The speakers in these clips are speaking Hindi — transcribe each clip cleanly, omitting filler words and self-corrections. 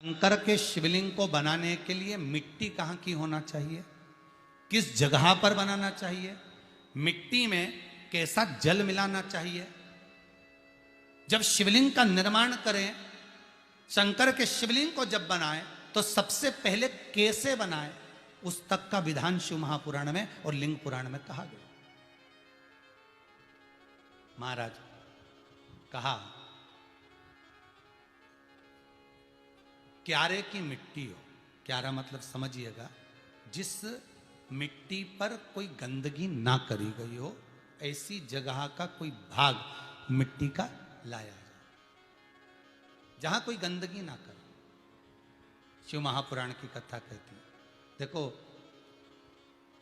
शंकर के शिवलिंग को बनाने के लिए मिट्टी कहाँ की होना चाहिए, किस जगह पर बनाना चाहिए, मिट्टी में कैसा जल मिलाना चाहिए। जब शिवलिंग का निर्माण करें, शंकर के शिवलिंग को जब बनाएं तो सबसे पहले कैसे बनाएं, उस तक का विधान शिव महापुराण में और लिंग पुराण में कहा गया। महाराज कहा, क्यारे की मिट्टी हो, क्यारा मतलब समझिएगा जिस मिट्टी पर कोई गंदगी ना करी गई हो, ऐसी जगह का कोई भाग मिट्टी का लाया जाए जहां कोई गंदगी ना करे। शिव महापुराण की कथा कहती है। देखो,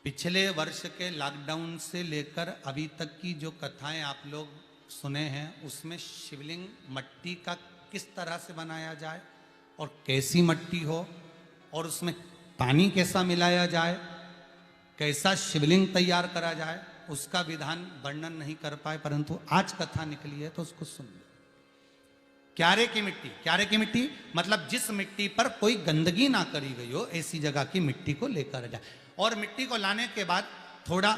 पिछले वर्ष के लॉकडाउन से लेकर अभी तक की जो कथाएं आप लोग सुने हैं, उसमें शिवलिंग मट्टी का किस तरह से बनाया जाए और कैसी मट्टी हो और उसमें पानी कैसा मिलाया जाए, कैसा शिवलिंग तैयार करा जाए, उसका विधान वर्णन नहीं कर पाए, परंतु आज कथा निकली है तो उसको सुन लो। क्यारे की मिट्टी, क्यारे की मिट्टी मतलब जिस मिट्टी पर कोई गंदगी ना करी गई हो, ऐसी जगह की मिट्टी को लेकर जाए और मिट्टी को लाने के बाद थोड़ा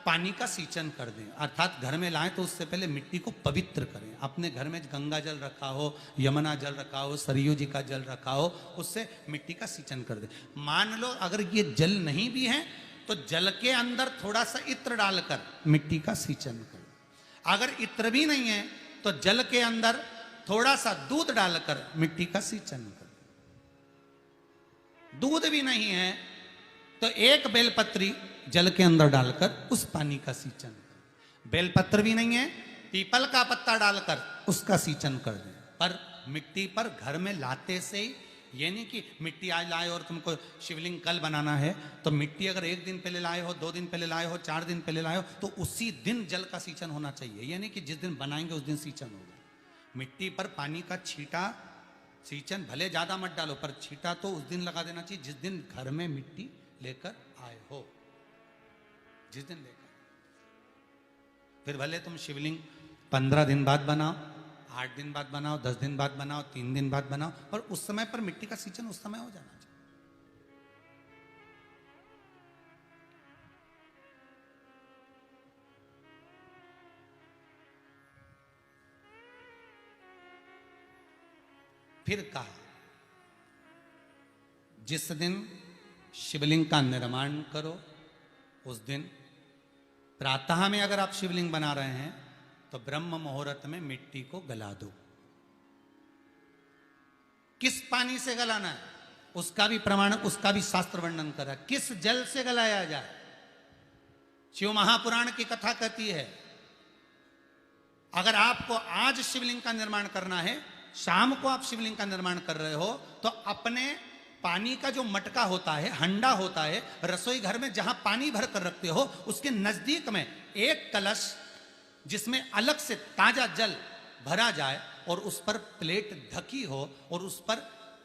पानी का सींचन कर दें, अर्थात घर में लाएं तो उससे पहले मिट्टी को पवित्र करें। अपने घर में गंगा जल रखा हो, यमुना जल रखा हो, सरयू जी का जल रखा हो, उससे मिट्टी का सींचन कर दें। मान लो अगर ये जल नहीं भी है तो जल के अंदर थोड़ा सा इत्र डालकर मिट्टी का सींचन करें। अगर इत्र भी नहीं है तो जल के अंदर थोड़ा सा दूध डालकर मिट्टी का सींचन करें। दूध भी नहीं है तो एक बेलपत्री जल के अंदर डालकर उस पानी का सींचन करें। बेलपत्र भी नहीं है, पीपल का पत्ता डालकर उसका सींचन कर दें। पर मिट्टी पर घर में लाते से ही, ये नहीं कि मिट्टी आज लाए और तुमको शिवलिंग कल बनाना है, तो मिट्टी अगर एक दिन पहले लाए हो, 2 दिन पहले लाए हो, 4 दिन पहले लाए हो, तो उसी दिन जल का सींचन होना चाहिए। ये नहीं कि जिस दिन बनाएंगे उस दिन सींचन होगा। मिट्टी पर पानी का छींटा, सींचन भले ज्यादा मत डालो, पर छींटा तो उस दिन लगा देना चाहिए जिस दिन घर में मिट्टी लेकर आए हो, जिस दिन लेकर। फिर भले तुम शिवलिंग 15 दिन बाद बनाओ, 8 दिन बाद बनाओ, 10 दिन बाद बनाओ, 3 दिन बाद बनाओ, पर उस समय पर मिट्टी का सींचन उस समय हो जाना चाहिए। फिर कहा, जिस दिन शिवलिंग का निर्माण करो उस दिन प्रातः में अगर आप शिवलिंग बना रहे हैं तो ब्रह्म मुहूर्त में मिट्टी को गला दो। किस पानी से गलाना है उसका भी प्रमाण, उसका भी शास्त्र वर्णन करा। किस जल से गलाया जाए, शिव महापुराण की कथा कहती है। अगर आपको आज शिवलिंग का निर्माण करना है, शाम को आप शिवलिंग का निर्माण कर रहे हो, तो अपने पानी का जो मटका होता है, हंडा होता है, रसोई घर में जहां पानी भर कर रखते हो, उसके नजदीक में एक कलश जिसमें अलग से ताजा जल भरा जाए और उस पर प्लेट ढकी हो और उस पर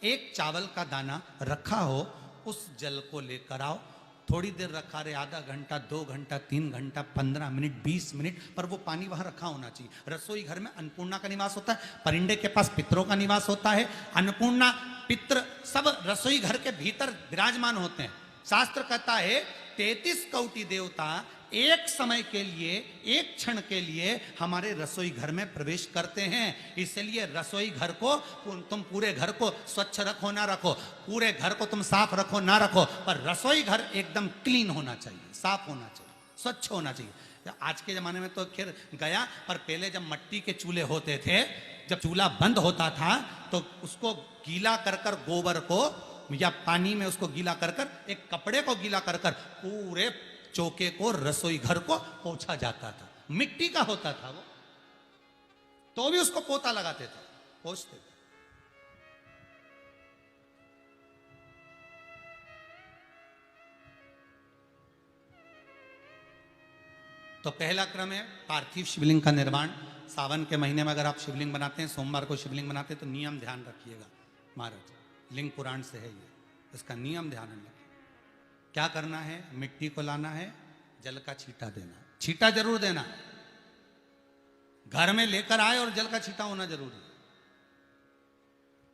एक चावल का दाना रखा हो, उस जल को लेकर आओ। थोड़ी देर रखा रहे, आधा घंटा, 2 घंटा, 3 घंटा, 15 मिनट, 20 मिनट, पर वो पानी वहां रखा होना चाहिए। रसोई घर में अन्नपूर्णा का निवास होता है, परिंदे के पास पितरों का निवास होता है। अन्नपूर्णा, पित्र सब रसोई घर के भीतर विराजमान होते हैं। शास्त्र कहता है 33 कोटि देवता एक समय के लिए, एक क्षण के लिए हमारे रसोई घर में प्रवेश करते हैं। इसलिए रसोई घर को तुम पूरे घर को स्वच्छ रखो ना रखो, पूरे घर को तुम साफ रखो ना रखो, पर रसोई घर एकदम क्लीन होना चाहिए, साफ होना चाहिए, स्वच्छ होना चाहिए। आज के जमाने में तो खैर गया, पर पहले जब मट्टी के चूल्हे होते थे, जब चूल्हा बंद होता था तो उसको गीला कर कर, गोबर को या पानी में उसको गीला कर कर, एक कपड़े को गीला कर कर पूरे चौके को, रसोई घर को पोंछा जाता था। मिट्टी का होता था वो, तो भी उसको पोता लगाते थे, पोंछते थे। तो पहला क्रम है पार्थिव शिवलिंग का निर्माण। सावन के महीने में अगर आप शिवलिंग बनाते हैं, सोमवार को शिवलिंग बनाते हैं, तो नियम ध्यान रखिएगा महाराज, लिंग पुराण से है ये, इसका नियम ध्यान रखिए। क्या करना है, मिट्टी को लाना है, जल का छींटा देना, छींटा जरूर देना, घर में लेकर आए और जल का छींटा होना जरूरी है।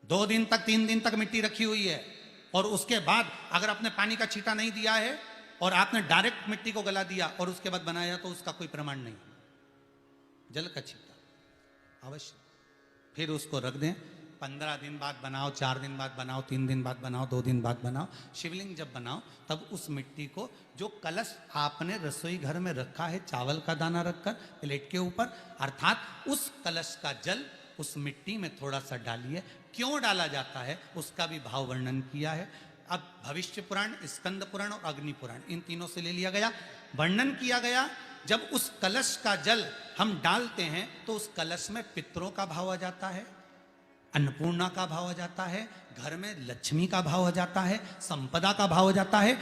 2 दिन तक 3 दिन तक मिट्टी रखी हुई है, और उसके बाद अगर आपने पानी का छींटा नहीं दिया है और आपने डायरेक्ट मिट्टी को गला दिया और उसके बाद बनाया, तो उसका कोई प्रमाण नहीं। जल का छींटा अवश्य। फिर उसको रख दें, 15 दिन बाद बनाओ, 4 दिन बाद बनाओ, 3 दिन बाद बनाओ, 2 दिन बाद बनाओ। शिवलिंग जब बनाओ तब उस मिट्टी को, जो कलश आपने रसोई घर में रखा है चावल का दाना रखकर प्लेट के ऊपर, अर्थात उस कलश का जल उस मिट्टी में थोड़ा सा डालिए। क्यों डाला जाता है उसका भी भाव वर्णन किया है। अब भविष्य पुराण, स्कंद पुराण और अग्नि पुराण, इन तीनों से ले लिया गया, वर्णन किया गया। जब उस कलश का जल हम डालते हैं तो उस कलश में पितरों का भाव आ जाता है, अन्नपूर्णा का भाव आ जाता है, घर में लक्ष्मी का भाव आ जाता है, संपदा का भाव आ जाता है।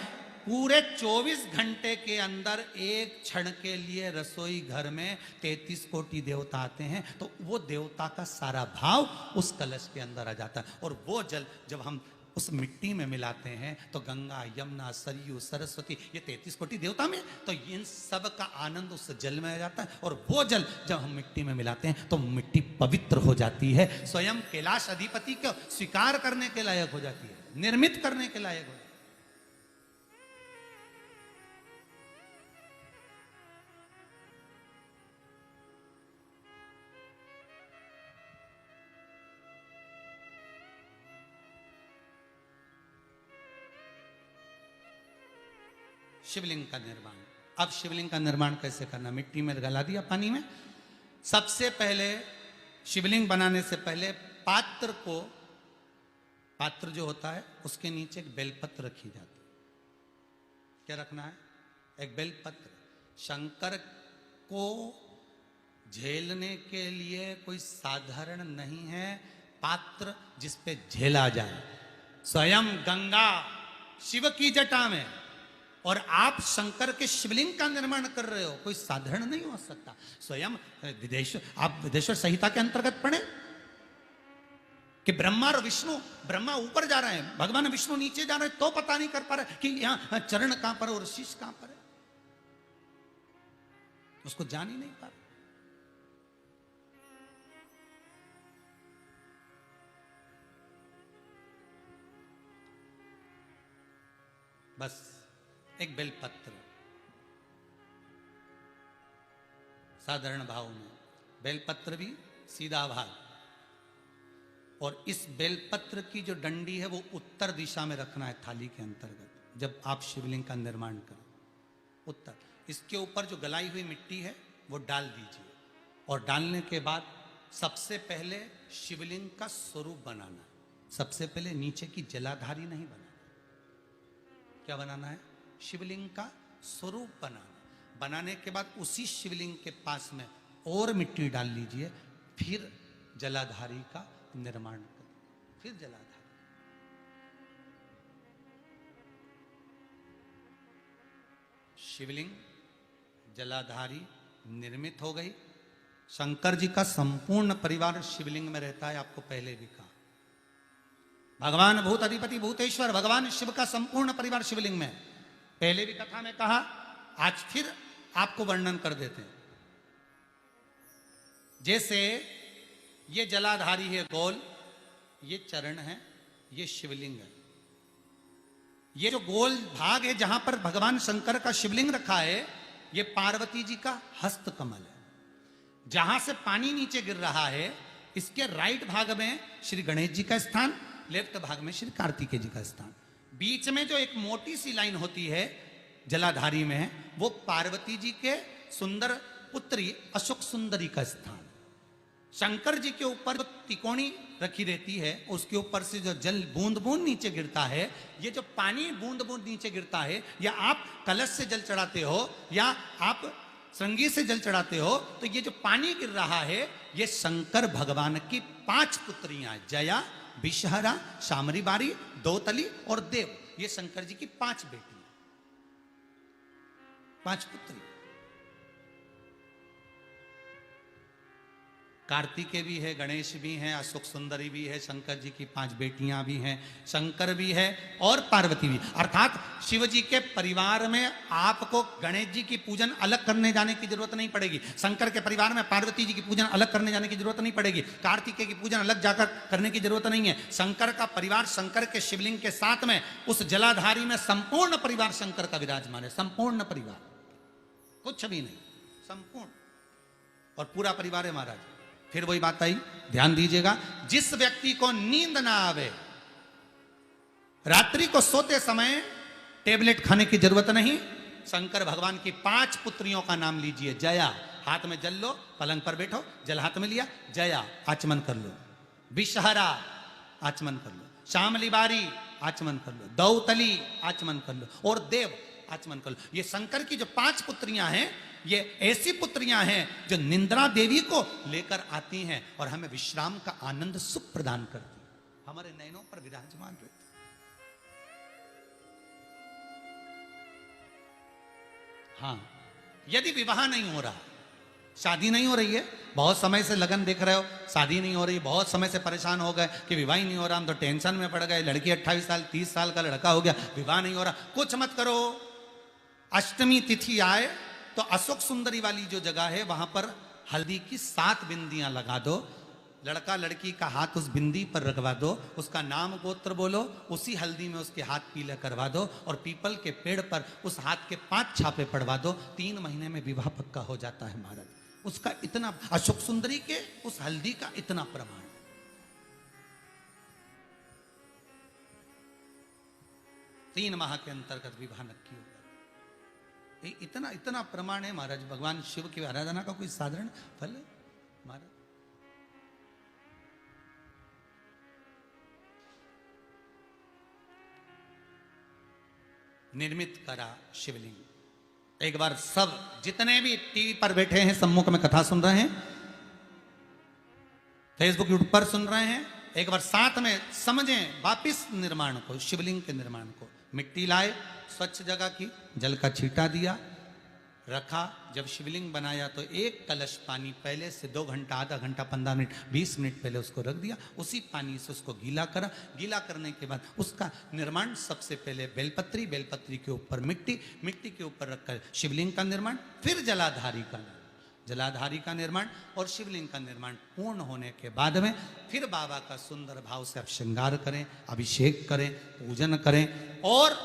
पूरे 24 घंटे के अंदर एक क्षण के लिए रसोई घर में 33 कोटि देवता आते हैं, तो वो देवता का सारा भाव उस कलश के अंदर आ जाता है। और वो जल जब हम उस मिट्टी में मिलाते हैं तो गंगा, यमुना, सरयू, सरस्वती, ये 33 कोटि देवता में, तो इन सब का आनंद उस जल में आ जाता है। और वो जल जब हम मिट्टी में मिलाते हैं तो मिट्टी पवित्र हो जाती है, स्वयं कैलाश अधिपति को स्वीकार करने के लायक हो जाती है, निर्मित करने के लायक हो जाती है। शिवलिंग का निर्माण। अब शिवलिंग का निर्माण कैसे करना? मिट्टी में गला दिया पानी में। सबसे पहले शिवलिंग बनाने से पहले पात्र को, पात्र जो होता है उसके नीचे एक बेलपत्र रखी जाती है। क्या रखना है? एक बेलपत्र। शंकर को झेलने के लिए कोई साधारण नहीं है पात्र जिसपे झेला जाए। स्वयं गंगा शिव की जटा में, और आप शंकर के शिवलिंग का निर्माण कर रहे हो, कोई साधारण नहीं हो सकता। स्वयं आप विदेश्वर संहिता के अंतर्गत पढ़े कि ब्रह्मा और विष्णु, ब्रह्मा ऊपर जा रहे हैं, भगवान विष्णु नीचे जा रहे हैं, तो पता नहीं कर पा रहे कि यहां चरण कहां पर और शीश कहां पर है, उसको जान ही नहीं पा रहे। बस एक बेलपत्र, साधारण भाव में बेलपत्र भी सीधा भाग, और इस बेलपत्र की जो डंडी है वो उत्तर दिशा में रखना है थाली के अंतर्गत। जब आप शिवलिंग का निर्माण करें उत्तर, इसके ऊपर जो गलाई हुई मिट्टी है वो डाल दीजिए, और डालने के बाद सबसे पहले शिवलिंग का स्वरूप बनाना है। सबसे पहले नीचे की जलाधारी नहीं बनाना। क्या बनाना है? शिवलिंग का स्वरूप बनाना। बनाने के बाद उसी शिवलिंग के पास में और मिट्टी डाल लीजिए, फिर जलाधारी का निर्माण करें। फिर जलाधारी, शिवलिंग जलाधारी निर्मित हो गई। शंकर जी का संपूर्ण परिवार शिवलिंग में रहता है, आपको पहले भी कहा। भगवान भूत अधिपति भूतेश्वर भगवान शिव का संपूर्ण परिवार शिवलिंग में, पहले भी कथा में कहा, आज फिर आपको वर्णन कर देते हैं। जैसे ये जलाधारी है गोल, ये चरण है, ये शिवलिंग है। ये जो गोल भाग है जहां पर भगवान शंकर का शिवलिंग रखा है, ये पार्वती जी का हस्त कमल है। जहां से पानी नीचे गिर रहा है, इसके राइट भाग में श्री गणेश जी का स्थान, लेफ्ट भाग में श्री कार्तिकेय जी का स्थान। बीच में जो एक मोटी सी लाइन होती है जलाधारी में, वो पार्वती जी के सुंदर पुत्री अशोक सुंदरी का स्थान। शंकर जी के ऊपर जो तिकोनी रखी रहती है, उसके ऊपर से जो जल बूंद बूंद नीचे गिरता है, ये जो पानी बूंद बूंद नीचे गिरता है, या आप कलश से जल चढ़ाते हो या आप श्रृंगी से जल चढ़ाते हो, तो ये जो पानी गिर रहा है, ये शंकर भगवान की 5 पुत्रियां, जया, विषहरा, शामरी बारी, दौतली और देव, ये शंकर जी की 5 बेटियां, 5 पुत्री। कार्तिकेय भी है, गणेश भी हैं, अशोक सुंदरी भी है, शंकर जी की 5 बेटियां भी हैं, शंकर भी है और पार्वती भी। अर्थात शिव जी के परिवार में आपको गणेश जी की पूजन अलग करने जाने की जरूरत नहीं पड़ेगी, शंकर के परिवार में पार्वती जी की पूजन अलग करने जाने की जरूरत नहीं पड़ेगी, कार्तिकेय की पूजन अलग जाकर करने की जरूरत नहीं है। शंकर का परिवार शंकर के शिवलिंग के साथ में उस जलाधारी में संपूर्ण परिवार शंकर का विराजमान है, संपूर्ण परिवार, कुछ भी नहीं, संपूर्ण और पूरा परिवार है महाराज। फिर वही बात आई, ध्यान दीजिएगा, जिस व्यक्ति को नींद ना आवे, रात्रि को सोते समय टेबलेट खाने की जरूरत नहीं, शंकर भगवान की 5 पुत्रियों का नाम लीजिए। जया, हाथ में जल लो, पलंग पर बैठो, जल हाथ में लिया, जया आचमन कर लो, विषहरा आचमन कर लो, श्यामली बारी आचमन कर लो, दौतली आचमन कर लो और देव आचमन कर लो। ये शंकर की जो 5 पुत्रियां हैं, ये ऐसी पुत्रियां हैं जो निंद्रा देवी को लेकर आती हैं और हमें विश्राम का आनंद सुख प्रदान करती हैं, हमारे नयनों पर विराजमान रहती। हाँ, यदि विवाह नहीं हो रहा, शादी नहीं हो रही है, बहुत समय से लगन देख रहे हो, शादी नहीं हो रही, बहुत समय से परेशान हो गए कि विवाह ही नहीं हो रहा, हम तो टेंशन में पड़ गए, लड़की 28 साल 30 साल का लड़का हो गया, विवाह नहीं हो रहा, कुछ मत करो। अष्टमी तिथि आए तो अशोक सुंदरी वाली जो जगह है वहां पर हल्दी की 7 बिंदियां लगा दो, लड़का लड़की का हाथ उस बिंदी पर रखवा दो, उसका नाम गोत्र बोलो, उसी हल्दी में उसके हाथ पीले करवा दो और पीपल के पेड़ पर उस हाथ के 5 छापे पड़वा दो, 3 महीने में विवाह पक्का हो जाता है महाराज। उसका इतना, अशोक सुंदरी के उस हल्दी का इतना प्रमाण, 3 माह के अंतर्गत विवाह नक्की होगा। इतना इतना प्रमाण है महाराज। भगवान शिव की आराधना का कोई साधारण फल है महाराज। निर्मित करा शिवलिंग। एक बार सब जितने भी टीवी पर बैठे हैं, सम्मुख में कथा सुन रहे हैं, फेसबुक यूट्यूब पर सुन रहे हैं, एक बार साथ में समझें वापिस निर्माण को, शिवलिंग के निर्माण को। मिट्टी लाए, स्वच्छ जगह की, जल का छींटा दिया, रखा। जब शिवलिंग बनाया तो 1 कलश पानी पहले से 2 घंटा, आधा घंटा, 15 मिनट, 20 मिनट पहले उसको रख दिया, उसी पानी से उसको गीला करा। गीला करने के बाद उसका निर्माण, सबसे पहले बेलपत्री, बेलपत्री के ऊपर मिट्टी, मिट्टी के ऊपर रखकर शिवलिंग का निर्माण, फिर जलाधारी का निर्माण, जलाधारी का निर्माण और शिवलिंग का निर्माण पूर्ण होने के बाद में फिर बाबा का सुंदर भाव से आप श्रृंगार करें, अभिषेक करें, पूजन करें। और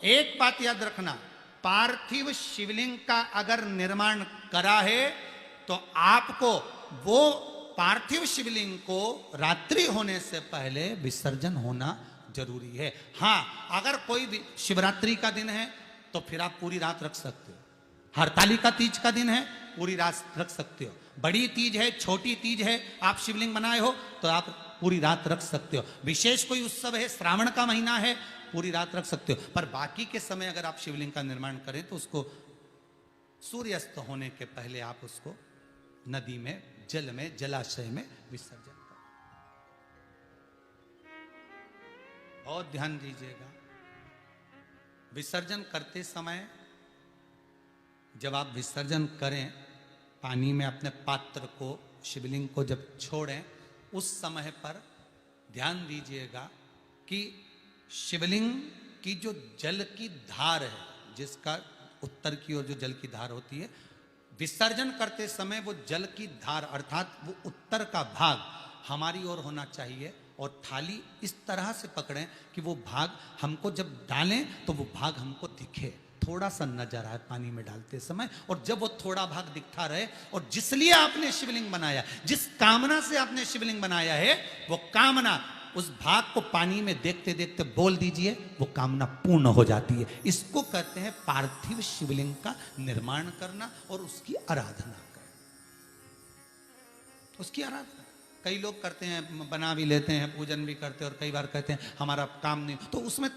एक बात याद रखना, पार्थिव शिवलिंग का अगर निर्माण करा है तो आपको वो पार्थिव शिवलिंग को रात्रि होने से पहले विसर्जन होना जरूरी है। हाँ, अगर कोई भी शिवरात्रि का दिन है तो फिर आप पूरी रात रख सकते हो, हरतालिका तीज का दिन है पूरी रात रख सकते हो, बड़ी तीज है, छोटी तीज है, आप शिवलिंग बनाए हो तो आप पूरी रात रख सकते हो, विशेष कोई उत्सव है, श्रावण का महीना है, पूरी रात रख सकते हो। पर बाकी के समय अगर आप शिवलिंग का निर्माण करें तो उसको सूर्यास्त होने के पहले आप उसको नदी में, जल में, जलाशय में विसर्जन करें। बहुत ध्यान दीजिएगा, विसर्जन करते समय जब आप विसर्जन करें, पानी में अपने पात्र को, शिवलिंग को जब छोड़ें, उस समय पर ध्यान दीजिएगा कि शिवलिंग की जो जल की धार है, जिसका उत्तर की ओर जो जल की धार होती है, विसर्जन करते समय वो जल की धार अर्थात वो उत्तर का भाग हमारी ओर होना चाहिए और थाली इस तरह से पकड़ें कि वो भाग हमको जब डालें तो वो भाग हमको दिखे, थोड़ा सा नजर आए पानी में डालते समय। और जब वो थोड़ा भाग दिखता रहे और जिस लिए आपने शिवलिंग बनाया, जिस कामना से आपने शिवलिंग बनाया है, वो कामना उस भाग को पानी में देखते देखते बोल दीजिए, वो कामना पूर्ण हो जाती है। इसको कहते हैं पार्थिव शिवलिंग का निर्माण करना और उसकी आराधना करना, उसकी आराधना। कई लोग करते हैं, बना भी लेते हैं, पूजन भी करते हैं और कई बार कहते हैं हमारा काम नहीं, तो उसमें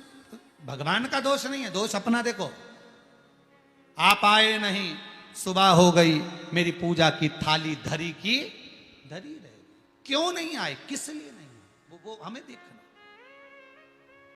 भगवान का दोष नहीं है, दोष अपना। देखो, आप आए नहीं, सुबह हो गई, मेरी पूजा की थाली धरी की धरी रहे, क्यों नहीं आए, किस लिए नहीं, वो हमें देखना।